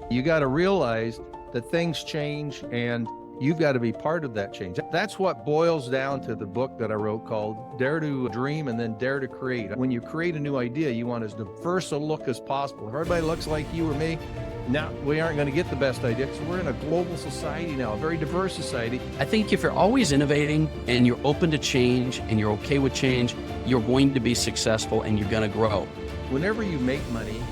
You got to realize that things change and you've got to be part of that change. That's what boils down to the book that I wrote called Dare to Dream and then Dare to Create. When you create a new idea, you want as diverse a look as possible. If everybody looks like you or me, now we aren't going to get the best idea. So we're in a global society now, a very diverse society. I think if you're always innovating and you're open to change and you're okay with change, you're going to be successful and you're going to grow. Whenever you make money,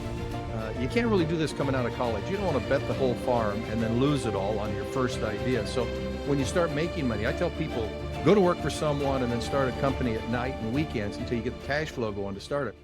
you can't really do this coming out of college. You don't want to bet the whole farm and then lose it all on your first idea. So when you start making money, I tell people, go to work for someone and then start a company at night and weekends until you get the cash flow going to start it.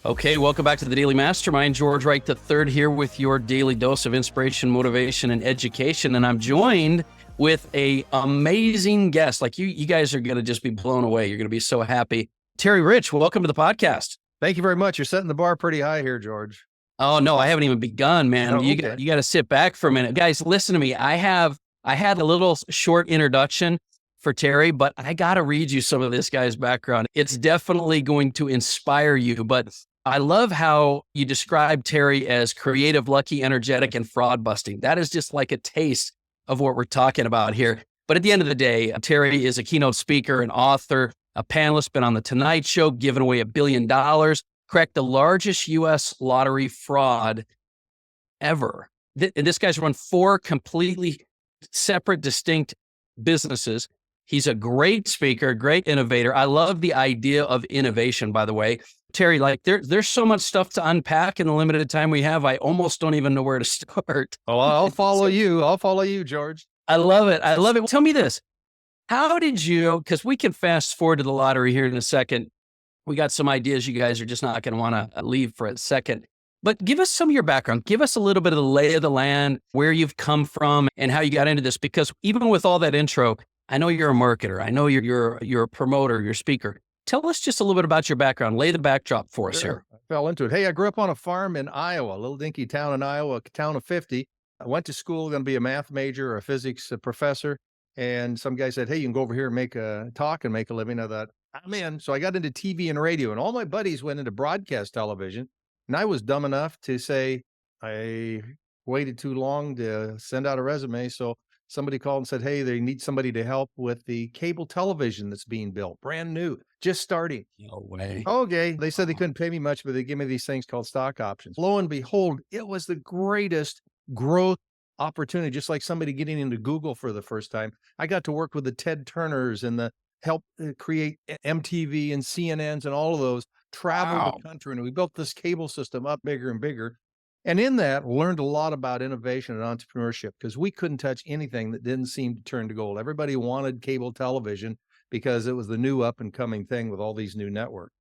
Okay, welcome back to the Daily Mastermind. George Wright III here with your daily dose of inspiration, motivation, and education. And I'm joined with an amazing guest. Like you guys are going to just be blown away. You're going to be so happy. Terry Rich, welcome to the podcast. Thank you very much. You're setting the bar pretty high here, George. Oh, no, I haven't even begun, man. Oh, You okay. got to sit back for a minute. Guys, listen to me. I had a little short introduction for Terry, but I got to read you some of this guy's background. It's definitely going to inspire you, but I love how you describe Terry as creative, lucky, energetic, and fraud busting. That is just like a taste of what we're talking about here. But at the end of the day, Terry is a keynote speaker, an author, a panelist, been on the Tonight Show, given away $1 billion, cracked the largest U.S. lottery fraud ever. And this guy's run 4 completely separate, distinct businesses. He's a great speaker, great innovator. I love the idea of innovation, by the way. Terry, like there's so much stuff to unpack in the limited time we have. I almost don't even know where to start. Oh, I'll follow you. I'll follow you, George. I love it. I love it. Tell me this. How did you, because we can fast forward to the lottery here in a second. We got some ideas you guys are just not going to want to leave for a second. But give us some of your background. Give us a little bit of the lay of the land, where you've come from and how you got into this. Because even with all that intro, I know you're a marketer. I know you're a promoter, you're a speaker. Tell us just a little bit about your background. Lay the backdrop for us here. I fell into it. Hey, I grew up on a farm in Iowa, a little dinky town in Iowa, a town of 50. I went to school, going to be a math major or a physics professor. And some guy said, hey, you can go over here and make a talk and make a living. I thought, I'm in. So I got into TV and radio, and all my buddies went into broadcast television. And I was dumb enough to say, I waited too long to send out a resume. So somebody called and said, hey, they need somebody to help with the cable television that's being built, brand new, just starting. No way. Okay. They said they couldn't pay me much, but they gave me these things called stock options. Lo and behold, it was the greatest growth opportunity, just like somebody getting into Google for the first time. I got to work with the Ted Turners and the help create MTV and CNNs and all of those, travel the country. And we built this cable system up bigger and bigger. And in that, learned a lot about innovation and entrepreneurship because we couldn't touch anything that didn't seem to turn to gold. Everybody wanted cable television because it was the new up and coming thing with all these new networks.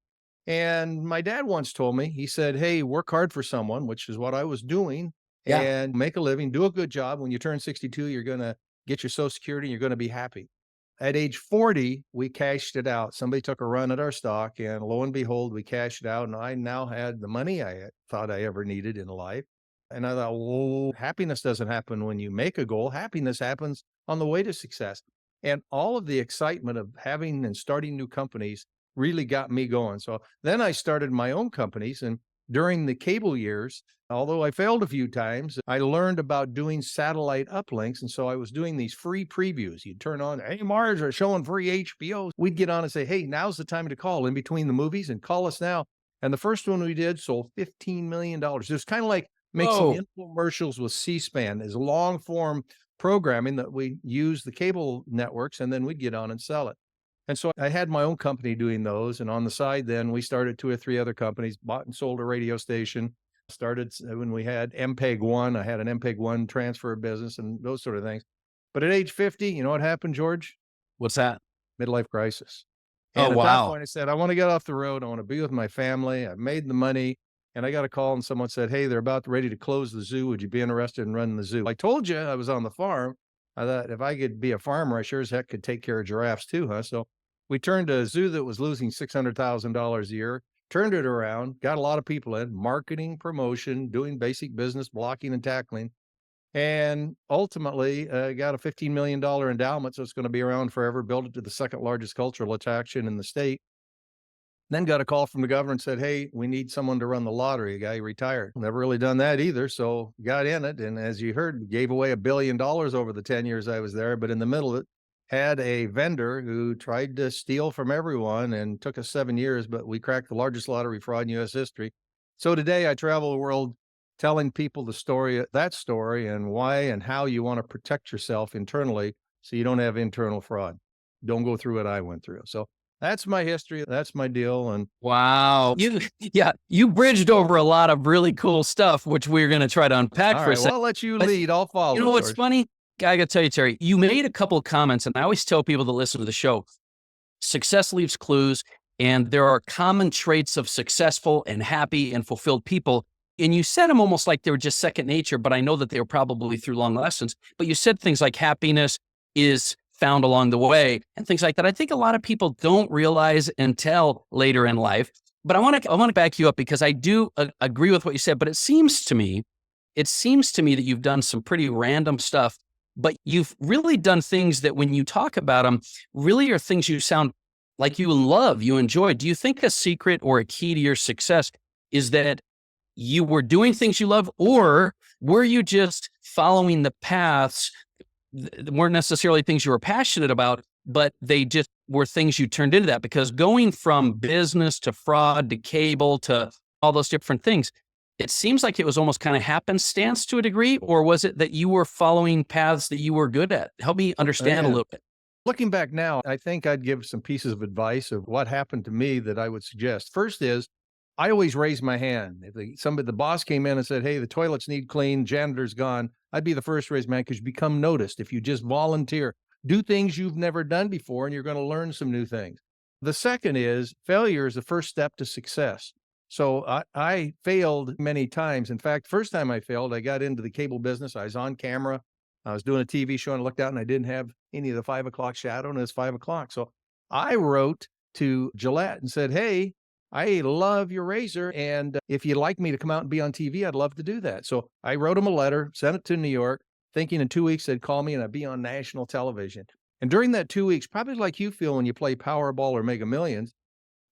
And my dad once told me, he said, hey, work hard for someone, which is what I was doing, and make a living, do a good job. When you turn 62, you're going to get your Social Security and you're going to be happy. At age 40, we cashed it out. Somebody took a run at our stock, and lo and behold, we cashed it out. And I now had the money I thought I ever needed in life. And I thought, well, happiness doesn't happen when you make a goal. Happiness happens on the way to success. And all of the excitement of having and starting new companies really got me going. So then I started my own companies. And during the cable years, although I failed a few times, I learned about doing satellite uplinks. And so I was doing these free previews. You'd turn on, hey, Mars are showing free HBO. We'd get on and say, hey, now's the time to call in between the movies and call us now. And the first one we did sold $15 million. It was kind of like make some infomercials with C-SPAN, as long form programming that we use the cable networks, and then we'd get on and sell it. And so I had my own company doing those. And on the side, then we started 2 or 3 other companies, bought and sold a radio station, started when we had MPEG-1. I had an MPEG-1 transfer business and those sort of things. But at age 50, you know what happened, George? What's that? Midlife crisis. And wow. At that point, I said, I want to get off the road. I want to be with my family. I've made the money. And I got a call and someone said, hey, they're about ready to close the zoo. Would you be interested in running the zoo? I told you I was on the farm. I thought if I could be a farmer, I sure as heck could take care of giraffes too, huh? So we turned a zoo that was losing $600,000 a year, turned it around, got a lot of people in, marketing, promotion, doing basic business, blocking and tackling, and ultimately got a $15 million endowment. So it's going to be around forever, built it to the second largest cultural attraction in the state. Then got a call from the government, said, hey, we need someone to run the lottery. A guy retired. Never really done that either. So got in it. And as you heard, gave away $1 billion over the 10 years I was there. But in the middle of it, had a vendor who tried to steal from everyone and took us 7 years, but we cracked the largest lottery fraud in U.S. history. So today I travel the world telling people that story and why and how you want to protect yourself internally so you don't have internal fraud. Don't go through what I went through. So that's my history. That's my deal. And wow, you bridged over a lot of really cool stuff, which we're going to try to unpack all for a right, well, second. I'll let you But lead. I'll follow. you know what's George. funny? I got to tell you, Terry, you made a couple of comments, and I always tell people to listen to the show. Success leaves clues, and there are common traits of successful and happy and fulfilled people. And you said them almost like they were just second nature, but I know that they were probably through long lessons. But you said things like happiness is found along the way and things like that. I think a lot of people don't realize until later in life. But I want to back you up because I do agree with what you said. But it seems to me that you've done some pretty random stuff, but you've really done things that when you talk about them, really are things you sound like you love, you enjoy. Do you think a secret or a key to your success is that you were doing things you love, or were you just following the paths that weren't necessarily things you were passionate about, but they just were things you turned into that? Because going from business to fraud to cable to all those different things, it seems like it was almost kind of happenstance to a degree, or was it that you were following paths that you were good at? Help me understand a little bit. Looking back now, I think I'd give some pieces of advice of what happened to me that I would suggest. First is, I always raise my hand. If the boss came in and said, hey, the toilets need clean, janitor's gone, I'd be the first to raise my hand because you become noticed. If you just volunteer, do things you've never done before, and you're going to learn some new things. The second is failure is the first step to success. So I failed many times. In fact, first time I failed, I got into the cable business. I was on camera. I was doing a TV show and I looked out and I didn't have any of the 5 o'clock shadow, and it's 5 o'clock. So I wrote to Gillette and said, hey, I love your razor. And if you'd like me to come out and be on TV, I'd love to do that. So I wrote them a letter, sent it to New York, thinking in 2 weeks they'd call me and I'd be on national television. And during that 2 weeks, probably like you feel when you play Powerball or Mega Millions,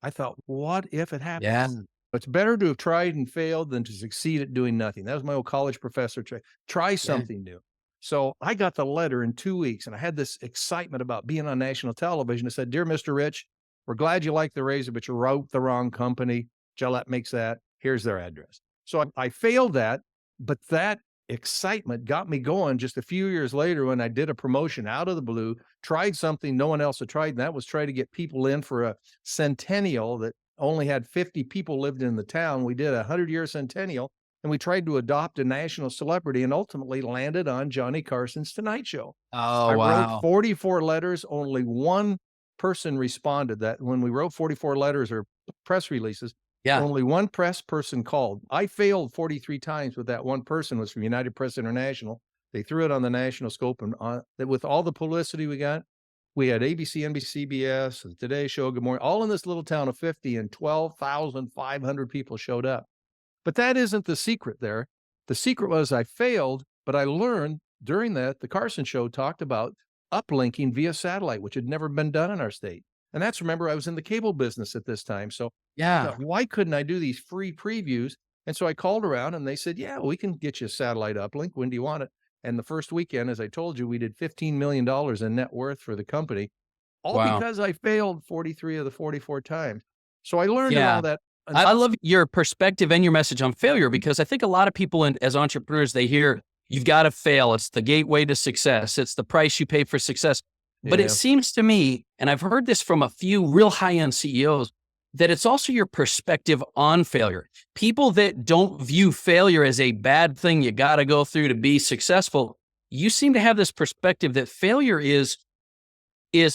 I thought, what if it happens? Yeah. It's better to have tried and failed than to succeed at doing nothing. That was my old college professor. Try something new. So I got the letter in 2 weeks and I had this excitement about being on national television. I said, dear Mr. Rich, we're glad you like the razor, but you wrote the wrong company. Gillette makes that. Here's their address. So I failed that, but that excitement got me going just a few years later when I did a promotion out of the blue, tried something no one else had tried, and that was try to get people in for a centennial that only had 50 people lived in the town. We did a 100-year centennial, and we tried to adopt a national celebrity and ultimately landed on Johnny Carson's Tonight Show. Oh, I wow. wrote 44 letters. Only one person responded. That when we wrote 44 letters or press releases, only one press person called. I failed 43 times, but that one person was from United Press International. They threw it on the national scope, and with all the publicity we got, we had ABC, NBC, CBS, the Today Show, Good Morning, all in this little town of 50, and 12,500 people showed up. But that isn't the secret there. The secret was I failed, but I learned during that, the Carson Show talked about uplinking via satellite, which had never been done in our state. And that's, remember, I was in the cable business at this time. So I thought, why couldn't I do these free previews? And so I called around and they said, yeah, we can get you a satellite uplink. When do you want it? And the first weekend, as I told you, we did $15 million in net worth for the company, all because I failed 43 of the 44 times. So I learned all that. I love your perspective and your message on failure, because I think a lot of people as entrepreneurs, they hear you've got to fail. It's the gateway to success. It's the price you pay for success. But it seems to me, and I've heard this from a few real high-end CEOs, that it's also your perspective on failure. People that don't view failure as a bad thing you got to go through to be successful, you seem to have this perspective that failure is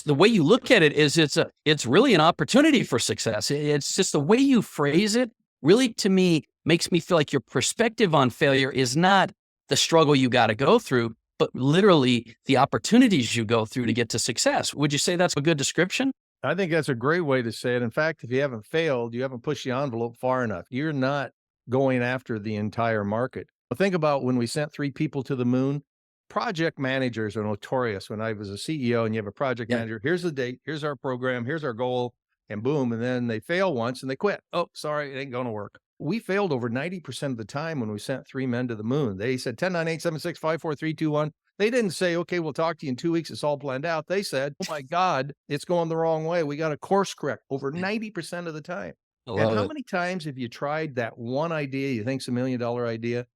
the way you look at it is it's really an opportunity for success. It's just the way you phrase it really, to me, makes me feel like your perspective on failure is not the struggle you got to go through, but literally the opportunities you go through to get to success. Would you say that's a good description? I think that's a great way to say it. In fact, if you haven't failed, you haven't pushed the envelope far enough. You're not going after the entire market. Well, think about when we sent 3 people to the moon. Project managers are notorious. When I was a CEO and you have a project manager, here's the date, here's our program, here's our goal. and boom. And then they fail once and they quit. Oh, sorry, it ain't going to work. We failed over 90% of the time when we sent 3 men to the moon. They said 10, 9, 8, 7, 6, 5, 4, 3, 2, 1. They didn't say, okay, we'll talk to you in 2 weeks. It's all planned out. They said, oh my God, it's going the wrong way. We got to course correct over 90% of the time. I And love how it. many times have you tried that one idea you think's $1 million idea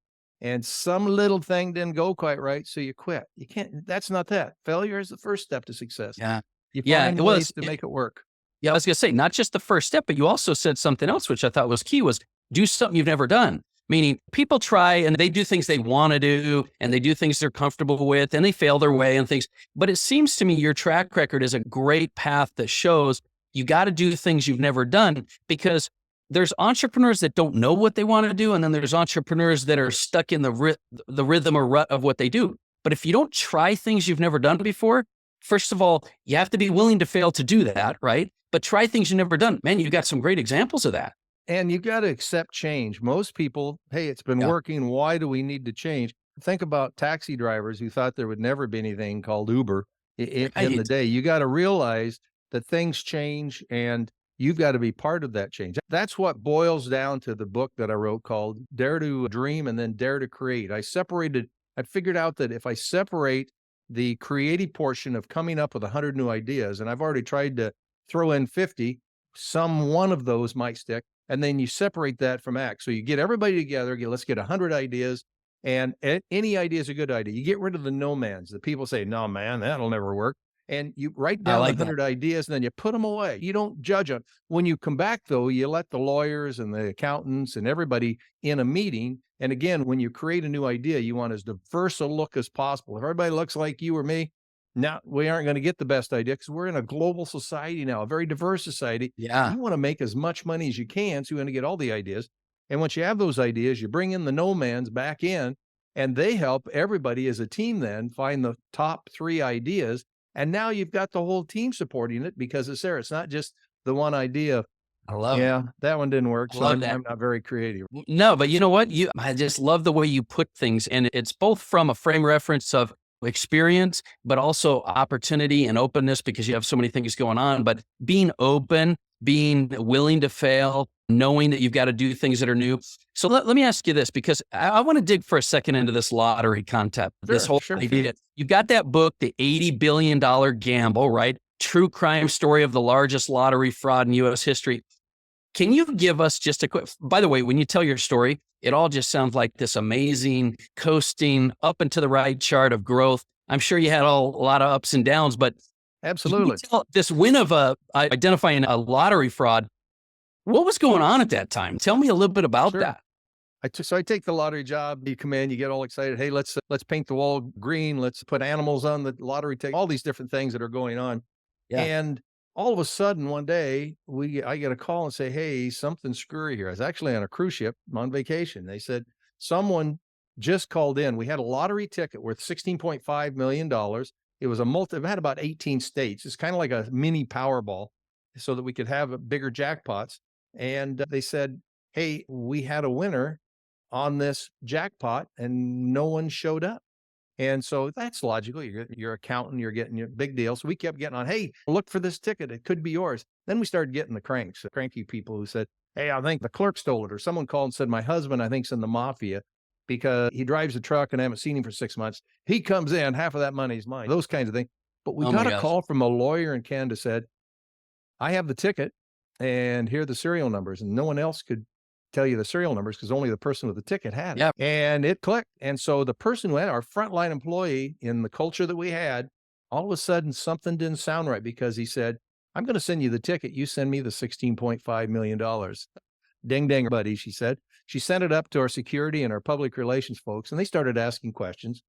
and some little thing didn't go quite right, so you quit? You can't, that's not that. Failure is the first step to success. Yeah. You Yeah. find ways to make it work. Yeah, I was going to say, not just the first step, but you also said something else, which I thought was key, was do something you've never done. Meaning people try and they do things they want to do and they do things they're comfortable with and they fail their way and things. But it seems to me your track record is a great path that shows you got to do things you've never done, because there's entrepreneurs that don't know what they want to do. And then there's entrepreneurs that are stuck in the rhythm or rut of what they do. But if you don't try things you've never done before, first of all, you have to be willing to fail to do that, right? But try things you've never done. Man, you've got some great examples of that. And you got to accept change. Most people, hey, it's been working. Why do we need to change? Think about taxi drivers who thought there would never be anything called Uber in the day. You got to realize that things change and you've got to be part of that change. That's what boils down to the book that I wrote called Dare to Dream and then Dare to Create. I figured out that if I separate the creative portion of coming up with 100 new ideas, and I've already tried to throw in 50, some one of those might stick. And then you separate that from act. So you get everybody together, let's get 100 ideas, and any idea is a good idea. You get rid of the no mans. The people say, no, man, that'll never work. And you write down 100 ideas and then you put them away. You don't judge them. When you come back, though, you let the lawyers and the accountants and everybody in a meeting. And again, when you create a new idea, you want as diverse a look as possible. If everybody looks like you or me, now we aren't going to get the best idea because we're in a global society now, a very diverse society. Yeah. You want to make as much money as you can, so you want to get all the ideas. And once you have those ideas, you bring in the no mans back in, and they help everybody as a team then find the top 3 ideas. And now you've got the whole team supporting it because it's there. It's not just the one idea. I love it. That one didn't work. I love that. I'm not very creative. No, but you know what? I just love the way you put things. And it's both from a frame reference of experience, but also opportunity and openness, because you have so many things going on. But being open, being willing to fail, knowing that you've got to do things that are new. So let me ask you this, because I want to dig for a second into this lottery concept, this whole idea. You've got that book, The $80 Billion Gamble, right? True crime story of the largest lottery fraud in U.S. history. Can you give us just a quick, by the way, when you tell your story, it all just sounds like this amazing coasting up and to the right chart of growth. I'm sure you had a lot of ups and downs, but absolutely, this win of identifying a lottery fraud, what was going on at that time? Tell me a little bit about that. So I take the lottery job. You come in, you get all excited. Hey, let's paint the wall green. Let's put animals on the lottery ticket. All these different things that are going on. Yeah. And all of a sudden, one day, I get a call and say, hey, something's screwy here. I was actually on a cruise ship on vacation. They said, someone just called in. We had a lottery ticket worth $16.5 million. It was it had about 18 states. It's kind of like a mini Powerball so that we could have bigger jackpots. And they said, hey, we had a winner on this jackpot and no one showed up. And so that's logical. You're accountant, you're getting your big deal. So we kept getting on, hey, look for this ticket. It could be yours. Then we started getting the cranky people who said, hey, I think the clerk stole it. Or someone called and said, my husband, I think's in the mafia because he drives a truck and I haven't seen him for 6 months. He comes in, half of that money is mine. Those kinds of things. But we got a call from a lawyer in Canada said, I have the ticket and here are the serial numbers. And no one else could tell you the serial numbers because only the person with the ticket had it. Yep. And it clicked. And so the person who had our frontline employee in the culture that we had, all of a sudden something didn't sound right because he said, I'm going to send you the ticket. You send me the $16.5 million. Ding, ding, buddy, she said. She sent it up to our security and our public relations folks, and they started asking questions.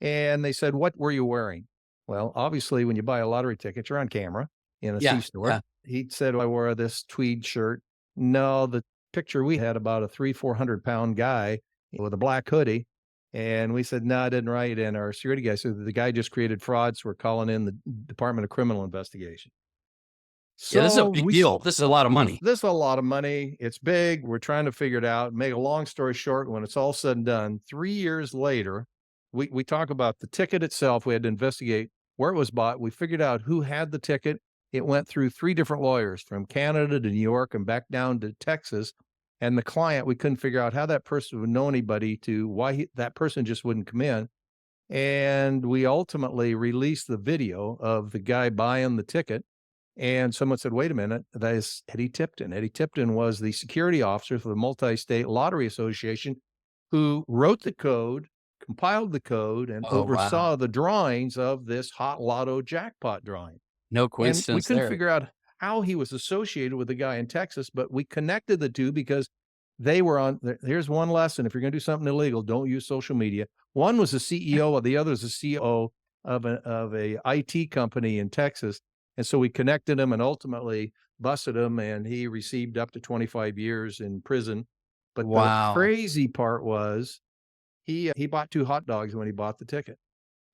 And they said, what were you wearing? Well, obviously, when you buy a lottery ticket, you're on camera in a C-store. Yeah. He said, I wore this tweed shirt. No, the picture we had about a 400 pound guy with a black hoodie. And we said, no, I didn't write. And our security guy said, the guy just created fraud. So we're calling in the Department of Criminal Investigation. So this is a big deal. This is a lot of money. This is a lot of money. It's big. We're trying to figure it out. Make a long story short, when it's all said and done, 3 years later, we talk about the ticket itself. We had to investigate where it was bought. We figured out who had the ticket. It went through 3 different lawyers from Canada to New York and back down to Texas. And the client, we couldn't figure out how that person would know anybody to why that person just wouldn't come in. And we ultimately released the video of the guy buying the ticket. And someone said, wait a minute, that is Eddie Tipton. Eddie Tipton was the security officer for the Multi-State Lottery Association who wrote the code, compiled the code, and Oh, wow. oversaw the drawings of this hot lotto jackpot drawing. No And we coincidence couldn't there. figure out how he was associated with the guy in Texas, but we connected the two because they were on. Here's one lesson: if you're going to do something illegal, don't use social media. One was the CEO, of the other is the CEO of a IT company in Texas, and so we connected him and ultimately busted him, and he received up to 25 years in prison. But the Wow. crazy part was he bought 2 hot dogs when he bought the ticket.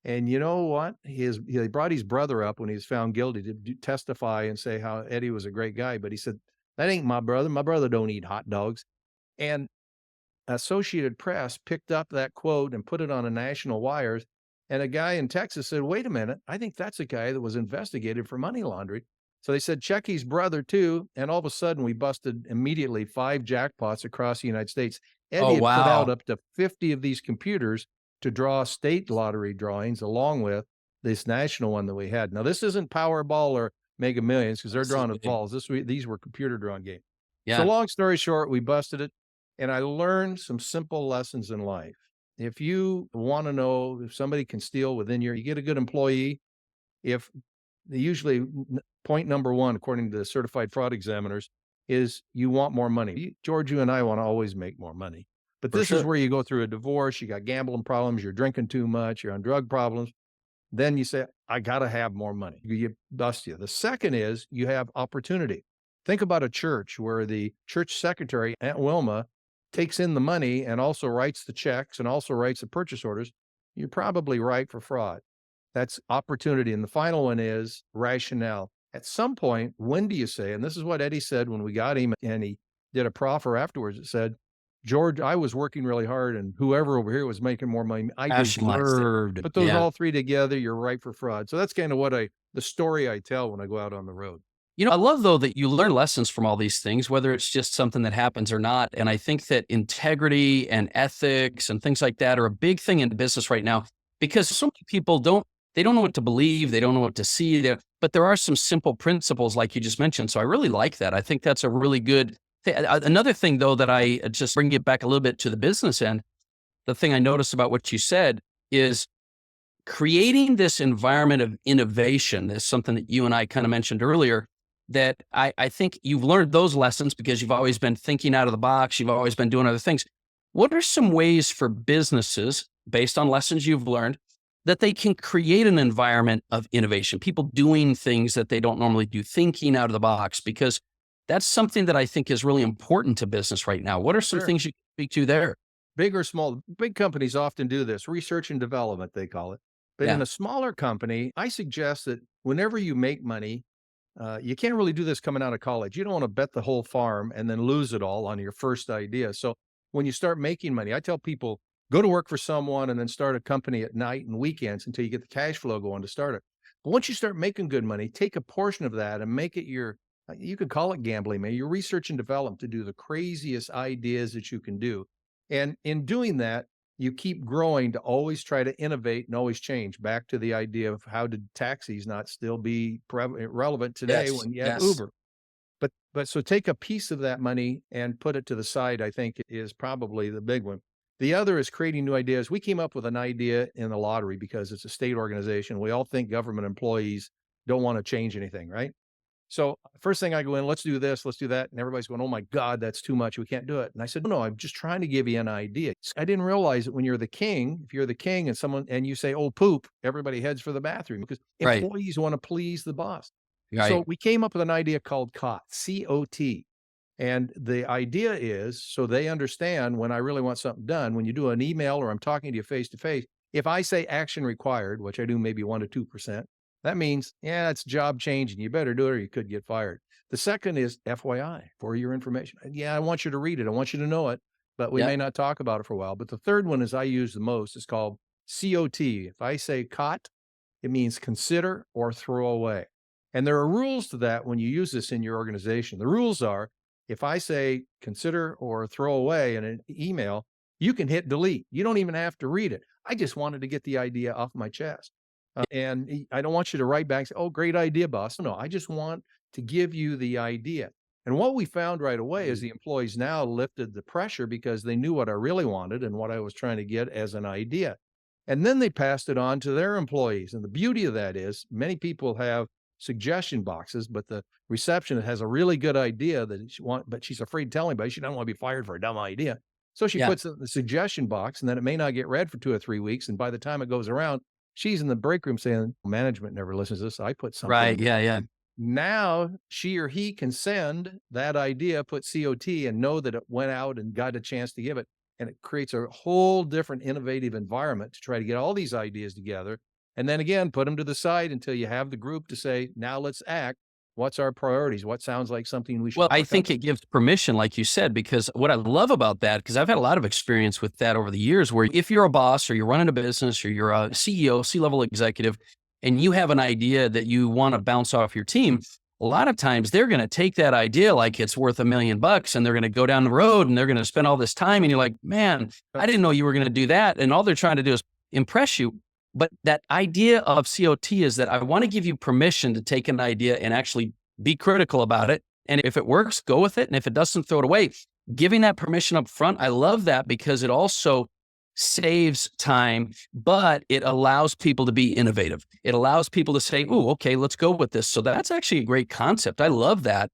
And you know what? He brought his brother up when he was found guilty to testify and say how Eddie was a great guy. But he said, that ain't my brother. My brother don't eat hot dogs. And Associated Press picked up that quote and put it on a national wires. And a guy in Texas said, wait a minute, I think that's a guy that was investigated for money laundering. So they said, check his brother too. And all of a sudden we busted immediately 5 jackpots across the United States. Oh, Eddie had put out wow. up to 50 of these computers to draw state lottery drawings along with this national one that we had. Now, this isn't Powerball or Mega Millions because they're This is drawing with big. balls. These were computer drawn games. So Yeah. long story short, we busted it. And I learned some simple lessons in life. If you want to know if somebody can steal within you get a good employee. If usually point number 1, according to the certified fraud examiners, is you want more money. George, you and I want to always make more money. But For this is sure. where you go through a divorce, you got gambling problems, you're drinking too much, you're on drug problems. Then you say, I got to have more money. You bust you. The second is you have opportunity. Think about a church where the church secretary, Aunt Wilma, takes in the money and also writes the checks and also writes the purchase orders. You're probably ripe for fraud. That's opportunity. And the final one is rationale. At some point, when do you say, and this is what Eddie said when we got him and he did a proffer afterwards, it said, George, I was working really hard and whoever over here was making more money. I Rationalized it. deserved. Put those Yeah. all 3 together, you're ripe for fraud. So that's kind of the story I tell when I go out on the road. I love though that you learn lessons from all these things, whether it's just something that happens or not. And I think that integrity and ethics and things like that are a big thing in business right now because so many people they don't know what to believe. They don't know what to see there, but there are some simple principles like you just mentioned. So I really like that. I think that's a really good thing. Another thing though, that I just bring it back a little bit to the business end, the thing I noticed about what you said is creating this environment of innovation is something that you and I kind of mentioned earlier that I think you've learned those lessons because you've always been thinking out of the box. You've always been doing other things. What are some ways for businesses based on lessons you've learned that they can create an environment of innovation, people doing things that they don't normally do, thinking out of the box, because that's something that I think is really important to business right now. What are some Sure. things you can speak to there? Big or small, big companies often do this, research and development, they call it. But in Yeah. a smaller company, I suggest that whenever you make money, you can't really do this coming out of college. You don't want to bet the whole farm and then lose it all on your first idea. So when you start making money, I tell people go to work for someone and then start a company at night and weekends until you get the cash flow going to start it. But once you start making good money, take a portion of that and make it you could call it gambling, man, your research and development to do the craziest ideas that you can do. And in doing that, you keep growing to always try to innovate and always change. Back to the idea of how did taxis not still be relevant today Yes. when you have Yes. Uber? But so take a piece of that money and put it to the side, I think is probably the big one. The other is creating new ideas. We came up with an idea in the lottery because it's a state organization. We all think government employees don't want to change anything, right? So first thing I go in, let's do this, let's do that. And everybody's going, oh my God, that's too much. We can't do it. And I said, no, I'm just trying to give you an idea. I didn't realize that when you're the king, if you're the king and you say, oh, poop, everybody heads for the bathroom because Right. employees want to please the boss. So Right. we came up with an idea called COT, C-O-T. And the idea is so they understand when I really want something done, when you do an email or I'm talking to you face to face, if I say action required, which I do maybe 1% to 2%, that means, yeah, it's job change and you better do it or you could get fired. The second is FYI, for your information. Yeah, I want you to read it. I want you to know it, but we Yeah. may not talk about it for a while. But the third one is I use the most. It's called COT. If I say COT, it means consider or throw away. And there are rules to that when you use this in your organization. The rules are, if I say consider or throw away in an email, you can hit delete. You don't even have to read it. I just wanted to get the idea off my chest. And I don't want you to write back and say, oh, great idea, boss. No, I just want to give you the idea. And what we found right away is the employees now lifted the pressure because they knew what I really wanted and what I was trying to get as an idea. And then they passed it on to their employees. And the beauty of that is many people have suggestion boxes, but the receptionist has a really good idea that but she's afraid to tell anybody. She doesn't want to be fired for a dumb idea. So she puts it in the suggestion box, and then it may not get read for 2 or 3 weeks. And by the time it goes around, she's in the break room saying, management never listens to this. I put something. Right. Yeah. Now she or he can send that idea, put COT, and know that it went out and got a chance to give it. And it creates a whole different innovative environment to try to get all these ideas together. And then again, put them to the side until you have the group to say, now let's act. What's our priorities? What sounds like something we should Well, I work think on? it gives permission, like you said, because what I love about that, because I've had a lot of experience with that over the years, where if you're a boss or you're running a business or you're a CEO, C-level executive, and you have an idea that you want to bounce off your team, a lot of times they're going to take that idea like it's worth $1 million and they're going to go down the road and they're going to spend all this time. And you're like, man, I didn't know you were going to do that. And all they're trying to do is impress you. But that idea of COT is that I want to give you permission to take an idea and actually be critical about it. And if it works, go with it. And if it doesn't, throw it away. Giving that permission up front, I love that because it also saves time, but it allows people to be innovative. It allows people to say, oh, okay, let's go with this. So that's actually a great concept. I love that.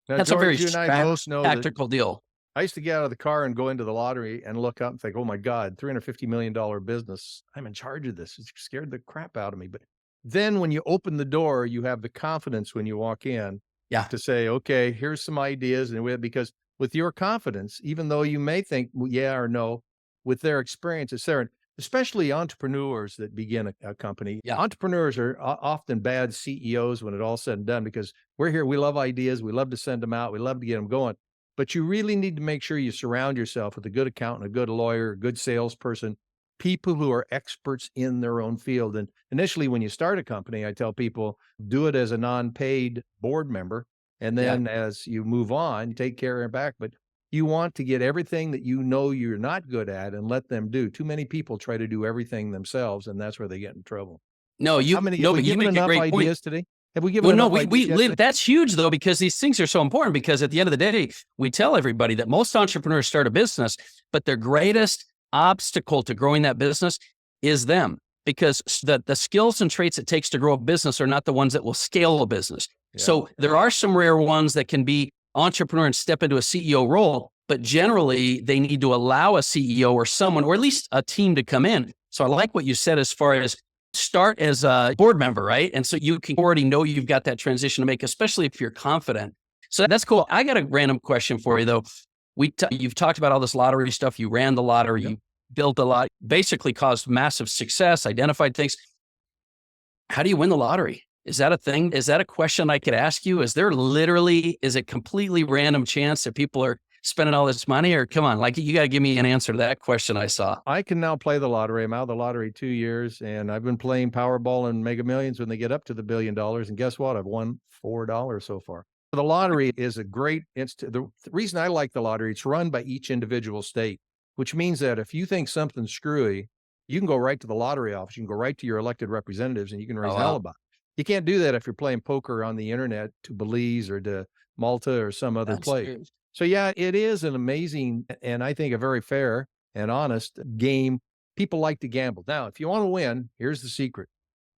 Now, That's George, a very you and I both know that tactical deal. I used to get out of the car and go into the lottery and look up and think, oh my God, $350 million business. I'm in charge of this. It scared the crap out of me. But then when you open the door, you have the confidence when you walk in to say, okay, here's some ideas. And because with your confidence, even though you may think yeah or no, with their experience, it's there. Especially entrepreneurs that begin a company. Entrepreneurs are often bad CEOs when it's all said and done, because we're here, we love ideas, we love to send them out, we love to get them going. But you really need to make sure you surround yourself with a good accountant, a good lawyer, a good salesperson, people who are experts in their own field. And initially, when you start a company, I tell people, do it as a non-paid board member. And then as you move on, take care of it back. But you want to get everything that you know you're not good at and let them do. Too many people try to do everything themselves, and that's where they get in trouble. No, Have we given enough ideas today? Have we given enough ideas yet today? That's huge though, because these things are so important, because at the end of the day, we tell everybody that most entrepreneurs start a business, but their greatest obstacle to growing that business is them, because the skills and traits it takes to grow a business are not the ones that will scale a business. So there are some rare ones that can be entrepreneur and step into a CEO role, but generally they need to allow a CEO or someone, or at least a team, to come in. So I like what you said as far as start as a board member, right? And so you can already know you've got that transition to make, especially if you're confident. So that's cool. I got a random question for you though. You've talked about all this lottery stuff. You ran the lottery, you built a lot, basically caused massive success, identified things. How do you win the lottery? Is that a thing? Is that a question I could ask you? Is it completely random chance that people are spending all this money? Or come on, like, you got to give me an answer to that question I saw. I can now play the lottery. I'm out of the lottery 2 years, and I've been playing Powerball and Mega Millions when they get up to the $1 billion. And guess what? I've won $4 so far. The lottery is a great the reason I like the lottery, it's run by each individual state, which means that if you think something's screwy, you can go right to the lottery office. You can go right to your elected representatives and you can raise hell about it. You can't do that if you're playing poker on the internet to Belize or to Malta or some other place. True. So yeah, it is an amazing, and I think a very fair and honest game. People like to gamble. Now, if you want to win, here's the secret.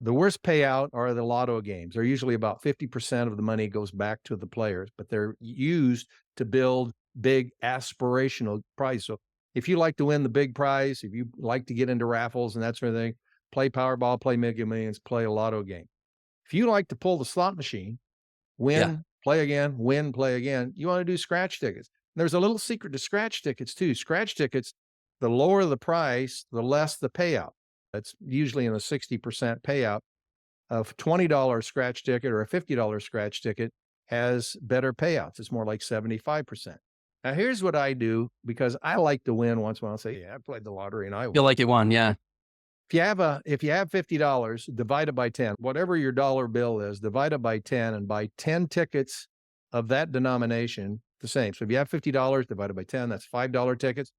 The worst payout are the lotto games. They're usually about 50% of the money goes back to the players, but they're used to build big aspirational prizes. So if you like to win the big prize, if you like to get into raffles and that sort of thing, play Powerball, play Mega Millions, play a lotto game. If you like to pull the slot machine, win, play again, win, play again, you want to do scratch tickets. There's a little secret to scratch tickets too. Scratch tickets, the lower the price, the less the payout. That's usually in a 60% payout. A $20 scratch ticket or a $50 scratch ticket has better payouts. It's more like 75%. Now, here's what I do, because I like to win once in a while. I'll say, yeah, I played the lottery and I won. Feel like you won, yeah. if you have $50, divide it by 10, whatever your dollar bill is, divide it by 10 and buy 10 tickets of that denomination, the same. So if you have $50 divided by 10, that's $5 tickets.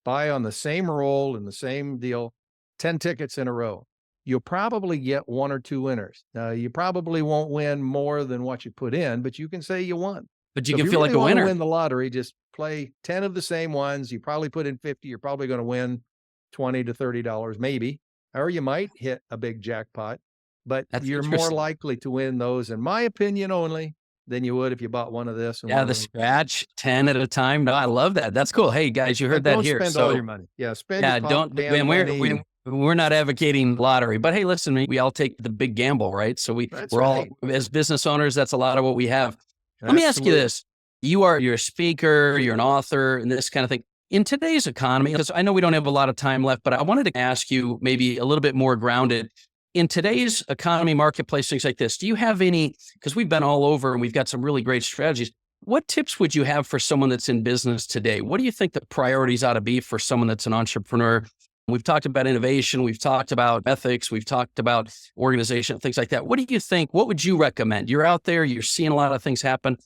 Buy on the same roll in the same deal, 10 tickets in a row. You'll probably get one or two winners. Now, you probably won't win more than what you put in, but you can say you won. But you So can if feel really like a want to winner. win the lottery, just play 10 of the same ones. You probably put in 50. You're probably going to win $20 to $30, maybe. Or you might hit a big jackpot, but That's you're more interesting. likely to win those, in my opinion only, than you would if you bought one of this and Yeah, one of the those. scratch 10 at a time. No, I love that. That's cool. Hey guys, you heard And that don't here. spend all So your money. Yeah, spend yeah, your don't, damn and money. we're not advocating lottery, but hey, listen, we all take the big gamble, right? So That's we're all, right. as business owners, that's a lot of what we have. Let me ask you Absolutely. this. You're a speaker, you're an author, and this kind of thing. In today's economy, because I know we don't have a lot of time left, but I wanted to ask you maybe a little bit more grounded. In today's economy, marketplace, things like this, do you have any, because we've been all over and we've got some really great strategies. What tips would you have for someone that's in business today? What do you think the priorities ought to be for someone that's an entrepreneur? We've talked about innovation. We've talked about ethics. We've talked about organization, things like that. What do you think? What would you recommend? You're out there, you're seeing a lot of things happen.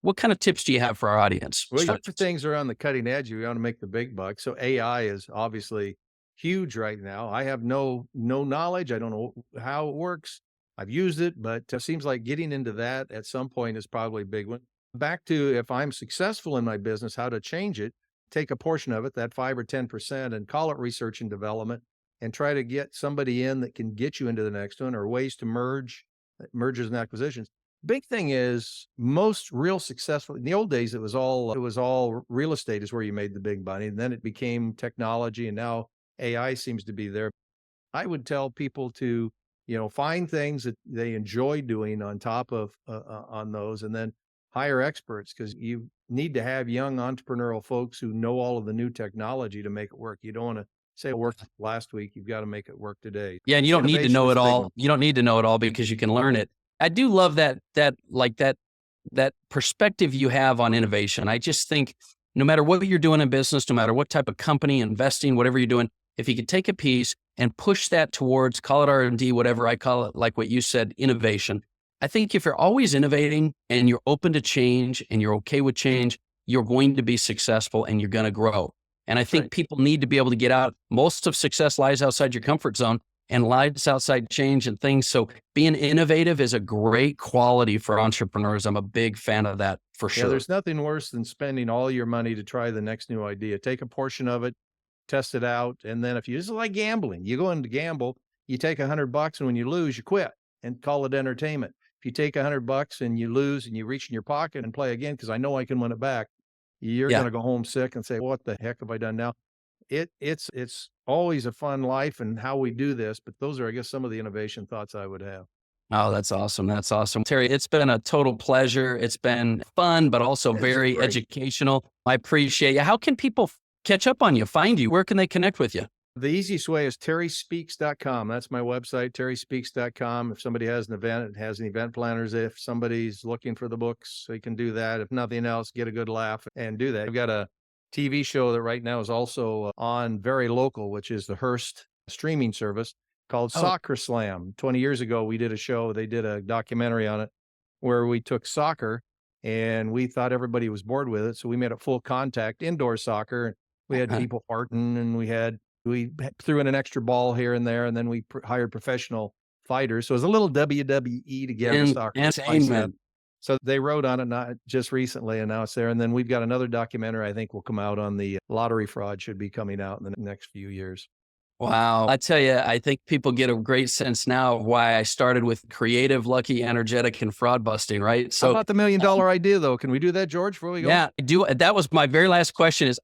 What kind of tips do you have for our audience? Well, you look for things are on the cutting edge. You want to make the big bucks. So AI is obviously huge right now. I have no knowledge. I don't know how it works. I've used it, but it seems like getting into that at some point is probably a big one. Back to, if I'm successful in my business, how to change it, take a portion of it, that 5 or 10%, and call it research and development, and try to get somebody in that can get you into the next one, or ways to mergers and acquisitions. Big thing is, most real successful in the old days, it was all real estate is where you made the big money. And then it became technology, and now AI seems to be there. I would tell people to, find things that they enjoy doing on top of on those, and then hire experts, because you need to have young entrepreneurial folks who know all of the new technology to make it work. You don't want to say it worked last week. You've got to make it work today. Yeah, and you don't need to Innovation know is it a big all. one. You don't need to know it all because you can learn it. I do love that perspective you have on innovation. I just think no matter what you're doing in business, no matter what type of company, investing, whatever you're doing, if you could take a piece and push that towards, call it R&D, whatever I call it, like what you said, innovation. I think if you're always innovating and you're open to change and you're okay with change, you're going to be successful and you're going to grow. And I think people need to be able to get out. Most of success lies outside your comfort zone and lies outside change and things. So being innovative is a great quality for entrepreneurs. I'm a big fan of that for Yeah, sure. there's nothing worse than spending all your money to try the next new idea. Take a portion of it, test it out, and then if you, this is like gambling. You go in to gamble, you take $100, and when you lose, you quit and call it entertainment. If you take $100 and you lose and you reach in your pocket and play again, because I know I can win it back, you're Yeah. going to go home sick and say, "What the heck have I done now?" It's always a fun life and how we do this, but those are, I guess, some of the innovation thoughts I would have. Oh, that's awesome. That's awesome. Terry, it's been a total pleasure. It's been fun, but also It's very great. educational. I appreciate you. How can people catch up on you, find you? Where can they connect with you? The easiest way is terryspeaks.com. That's my website, terryspeaks.com. If somebody has an event, it has an event planners. If somebody's looking for the books, they can do that. If nothing else, get a good laugh and do that. I've got a TV show that right now is also on very local, which is the Hearst streaming service, called Oh. Soccer Slam. 20 years ago, we did a show. They did a documentary on it where we took soccer and we thought everybody was bored with it. So we made it full contact indoor soccer. We had people farting, and we threw in an extra ball here and there, and then we hired professional fighters. So it was a little WWE together. Soccer. Entertainment. So they wrote on it not just recently, and now it's there. And then we've got another documentary I think will come out on the lottery fraud, should be coming out in the next few years. Wow. I tell you, I think people get a great sense now of why I started with creative, lucky, energetic, and fraud busting, right? How So about the $1 million idea, though? Can we do that, George, before we go? yeah, I do. That was my very last question is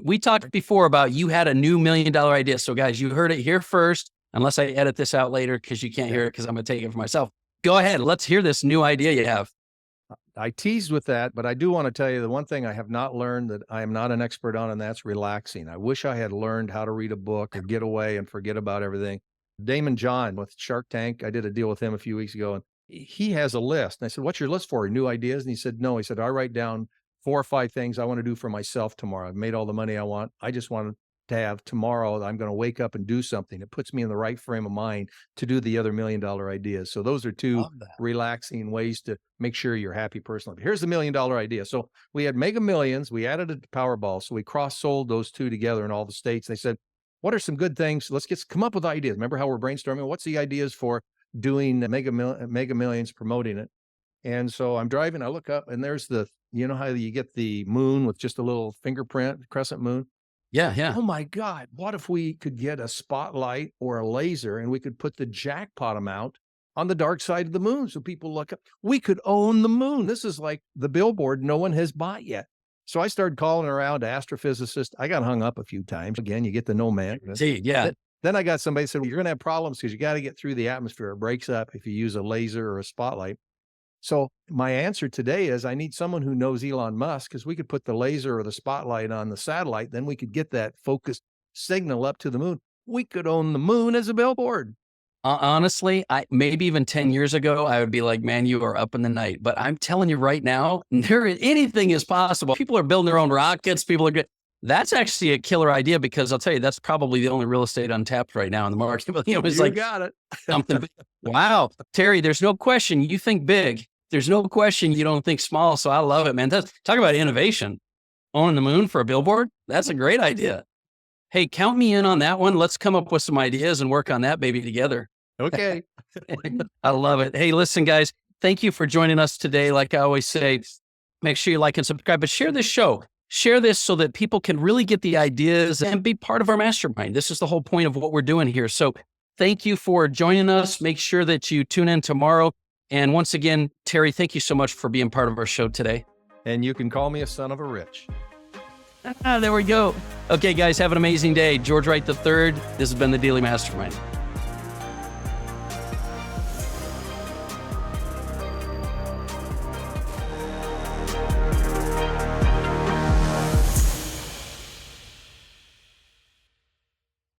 we talked before about you had a new $1 million idea. So guys, you heard it here first, unless I edit this out later because you can't hear it because I'm going to take it for myself. Go ahead. Let's hear this new idea you have. I teased with that, but I do want to tell you the one thing I have not learned that I am not an expert on, and that's relaxing. I wish I had learned how to read a book or get away and forget about everything. Damon John with Shark Tank, I did a deal with him a few weeks ago, and he has a list. And I said, "What's your list for? New ideas?" And he said, "No." He said, "I write down 4 or 5 things I want to do for myself tomorrow. I've made all the money I want. I just want to to have tomorrow that I'm going to wake up and do something. It puts me in the right frame of mind to do the other $1 million ideas. So those are two Love that. relaxing ways to make sure you're happy personally. Here's the $1 million idea. So we had Mega Millions, we added it to Powerball. So we cross-sold those two together in all the states. They said, what are some good things? Let's come up with ideas. Remember how we're brainstorming? What's the ideas for doing Mega Millions, promoting it? And so I'm driving, I look up and there's you know how you get the moon with just a little fingerprint, crescent moon? Yeah, yeah. Oh my God, what if we could get a spotlight or a laser and we could put the jackpot amount on the dark side of the moon so people look up? We could own the moon. This is like the billboard no one has bought yet. So I started calling around to astrophysicists. I got hung up a few times. Again, you get the no man. See, yeah. Then I got somebody said, well, you're going to have problems because you got to get through the atmosphere. It breaks up if you use a laser or a spotlight. So my answer today is I need someone who knows Elon Musk, because we could put the laser or the spotlight on the satellite. Then we could get that focused signal up to the moon. We could own the moon as a billboard. Honestly, maybe even 10 years ago, I would be like, man, you are up in the night. But I'm telling you right now, anything is possible. People are building their own rockets. People are good. That's actually a killer idea, because I'll tell you, that's probably the only real estate untapped right now in the market. It's You like, got it. something big. Wow. Terry, there's no question you think big. There's no question you don't think small. So I love it, man. Talk about innovation. Owning the moon for a billboard. That's a great idea. Hey, count me in on that one. Let's come up with some ideas and work on that baby together. Okay. I love it. Hey, listen, guys, thank you for joining us today. Like I always say, make sure you like and subscribe, but share this show. Share this so that people can really get the ideas and be part of our mastermind. This is the whole point of what we're doing here. So thank you for joining us. Make sure that you tune in tomorrow. And once again, Terry, thank you so much for being part of our show today. And you can call me a son of a rich. There we go. Okay, guys, have an amazing day. George Wright III. This has been the Daily Mastermind.